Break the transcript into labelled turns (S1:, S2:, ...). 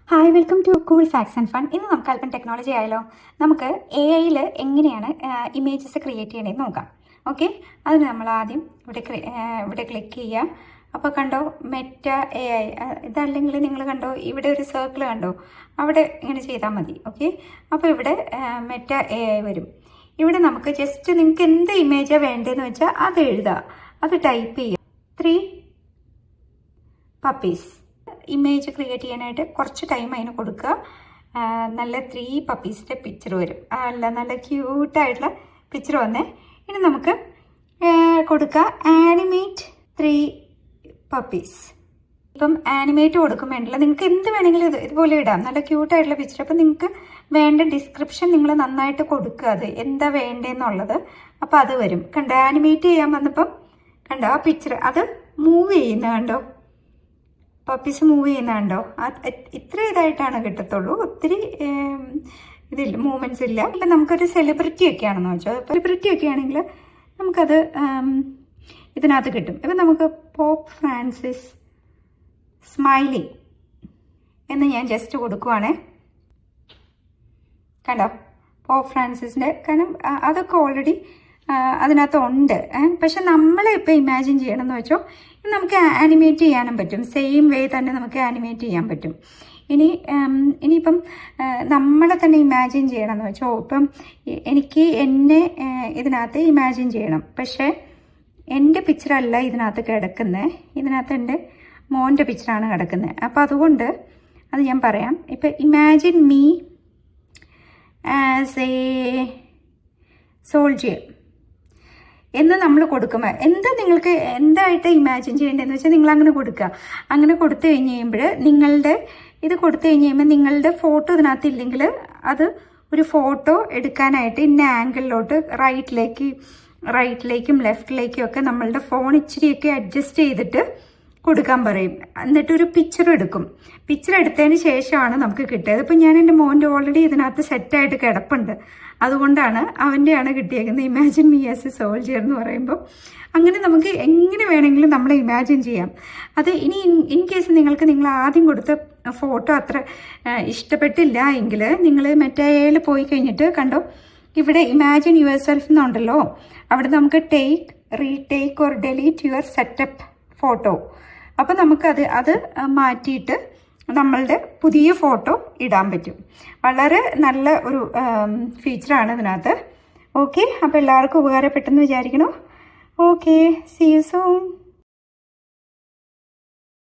S1: Hi, welcome to cool facts and fun. ഇന്ന് നമുക്ക് അല്പം ടെക്നോളജി ആയാലോ. നമുക്ക് AI എങ്ങനെയാണ് ഇമേജസ് ക്രിയേറ്റ് ചെയ്യണമെന്ന് നോക്കാം. ഓക്കെ, അതിന് നമ്മൾ ആദ്യം ഇവിടെ ക്ലിക്ക് ചെയ്യുക. അപ്പോൾ കണ്ടോ, മെറ്റ AI. ഇതല്ലെങ്കിൽ നിങ്ങൾ കണ്ടോ, ഇവിടെ ഒരു സർക്കിൾ കണ്ടോ, അവിടെ ഇങ്ങനെ ചെയ്താൽ മതി. ഓക്കെ, അപ്പോൾ ഇവിടെ മെറ്റ AI വരും. ഇവിടെ നമുക്ക് ജസ്റ്റ് നിങ്ങൾക്ക് എന്ത് ഇമേജാണ് വേണ്ടതെന്ന് വെച്ചാൽ അത് എഴുതുക, അത് ടൈപ്പ് ചെയ്യുക. 3 പപ്പീസ് ഇമേജ് ക്രിയേറ്റ് ചെയ്യാനായിട്ട് കുറച്ച് ടൈം അതിന് കൊടുക്കുക. നല്ല 3 പപ്പീസിൻ്റെ പിക്ചർ വരും. നല്ല ക്യൂട്ടായിട്ടുള്ള പിക്ചർ വന്നേ. ഇനി നമുക്ക് കൊടുക്കുക ആനിമേറ്റ് 3 പപ്പീസ്. ഇപ്പം ആനിമേറ്റ് കൊടുക്കും വേണ്ടില്ല, നിങ്ങൾക്ക് എന്ത് വേണമെങ്കിലും ഇതുപോലെ ഇടാം. നല്ല ക്യൂട്ടായിട്ടുള്ള പിക്ചർ. അപ്പം നിങ്ങൾക്ക് വേണ്ട ഡിസ്ക്രിപ്ഷൻ നിങ്ങൾ നന്നായിട്ട് കൊടുക്കുക, അത് എന്താ വേണ്ടതെന്നുള്ളത്. അപ്പോൾ അത് വരും. കണ്ടോ, ആനിമേറ്റ് ചെയ്യാൻ വന്നപ്പം കണ്ടോ ആ പിക്ചർ അത് മൂവ് ചെയ്യുന്ന കണ്ടോ, പപ്പീസ് മൂവ് ചെയ്യുന്നുണ്ടോ. ഇത്ര ഇതായിട്ടാണ് കിട്ടത്തുള്ളൂ, ഒത്തിരി ഇതില്ല, മൂവ്മെൻറ്റ്സ് ഇല്ല. ഇപ്പം നമുക്കൊരു സെലിബ്രിറ്റി ഒക്കെ ആണെന്ന് വെച്ചാൽ, സെലിബ്രിറ്റി ഒക്കെ ആണെങ്കിൽ നമുക്കത് ഇതിനകത്ത് കിട്ടും. ഇപ്പം നമുക്ക് പോപ്പ് ഫ്രാൻസിസ് സ്മൈലി എന്ന് ഞാൻ ജസ്റ്റ് കൊടുക്കുവാണേ. കണ്ടോ, പോപ്പ് ഫ്രാൻസിസിൻ്റെ, കാരണം അതൊക്കെ ഓൾറെഡി അതിനകത്തുണ്ട്. പക്ഷെ നമ്മളിപ്പോൾ ഇമാജിൻ ചെയ്യണമെന്ന് വെച്ചോ, നമുക്ക് ആനിമേറ്റ് ചെയ്യാനും പറ്റും. സെയിം വേ തന്നെ നമുക്ക് ആനിമേറ്റ് ചെയ്യാൻ പറ്റും. ഇനിയിപ്പം നമ്മളെ തന്നെ ഇമാജിൻ ചെയ്യണമെന്ന് വെച്ചോ, ഇപ്പം എനിക്ക് എന്നെ ഇതിനകത്ത് ഇമാജിൻ ചെയ്യണം. പക്ഷേ എൻ്റെ പിക്ചറല്ല ഇതിനകത്ത് കിടക്കുന്നത്, ഇതിനകത്ത് എൻ്റെ മോൻ്റെ പിക്ചറാണ് കിടക്കുന്നത്. അപ്പോൾ അതുകൊണ്ട് അത് ഞാൻ പറയാം. ഇപ്പം imagine me as a soldier എന്ന് നമ്മൾ കൊടുക്കുമ്പോൾ എന്താ നിങ്ങൾക്ക് എന്തായിട്ട് ഇമാജിൻ ചെയ്യേണ്ടതെന്ന് വെച്ചാൽ നിങ്ങൾ അങ്ങനെ കൊടുക്കുക. അങ്ങനെ കൊടുത്തു കഴിഞ്ഞ് കഴിയുമ്പോൾ ഇത് കൊടുത്തു കഴിഞ്ഞ് കഴിയുമ്പോൾ നിങ്ങളുടെ ഫോട്ടോ ഇതിനകത്ത് ഇല്ലെങ്കിൽ അത് ഒരു ഫോട്ടോ എടുക്കാനായിട്ട് ഇന്ന ആംഗിളിലോട്ട് റൈറ്റിലേക്കും ലെഫ്റ്റിലേക്കും ഒക്കെ നമ്മളുടെ ഫോൺ ഇച്ചിരിയൊക്കെ അഡ്ജസ്റ്റ് ചെയ്തിട്ട് കൊടുക്കാൻ പറയും. എന്നിട്ടൊരു പിക്ചർ എടുക്കും. പിക്ചർ എടുത്തതിന് ശേഷമാണ് നമുക്ക് കിട്ടിയത്. ഇപ്പം ഞാൻ എൻ്റെ മോൻ്റെ ഓൾറെഡി ഇതിനകത്ത് സെറ്റായിട്ട് കിടപ്പുണ്ട്, അതുകൊണ്ടാണ് അവൻ്റെയാണ് കിട്ടിയേക്കുന്നത്. Imagine me as a soldier എന്ന് പറയുമ്പോൾ അങ്ങനെ നമുക്ക് എങ്ങനെ വേണമെങ്കിലും നമ്മൾ ഇമാജിൻ ചെയ്യാം. അത് ഇനി ഇൻ കേസ് നിങ്ങൾ ആദ്യം കൊടുത്ത ഫോട്ടോ അത്ര ഇഷ്ടപ്പെട്ടില്ല എങ്കിൽ നിങ്ങൾ മറ്റേയിൽ പോയി കഴിഞ്ഞിട്ട് കണ്ടോ, ഇവിടെ ഇമാജിൻ യുവർ സെൽഫ് എന്നുണ്ടല്ലോ, അവിടെ നമുക്ക് retake or delete your setup photo. അപ്പോൾ നമുക്കത് മാറ്റിയിട്ട് നമ്മളുടെ പുതിയ ഫോട്ടോ ഇടാൻ പറ്റും. വളരെ നല്ല ഒരു ഫീച്ചറാണ് ഇതിനകത്ത്. ഓക്കെ, അപ്പോൾ എല്ലാവർക്കും ഉപകാരപ്പെട്ടെന്ന് വിചാരിക്കണം. Okay, see you soon.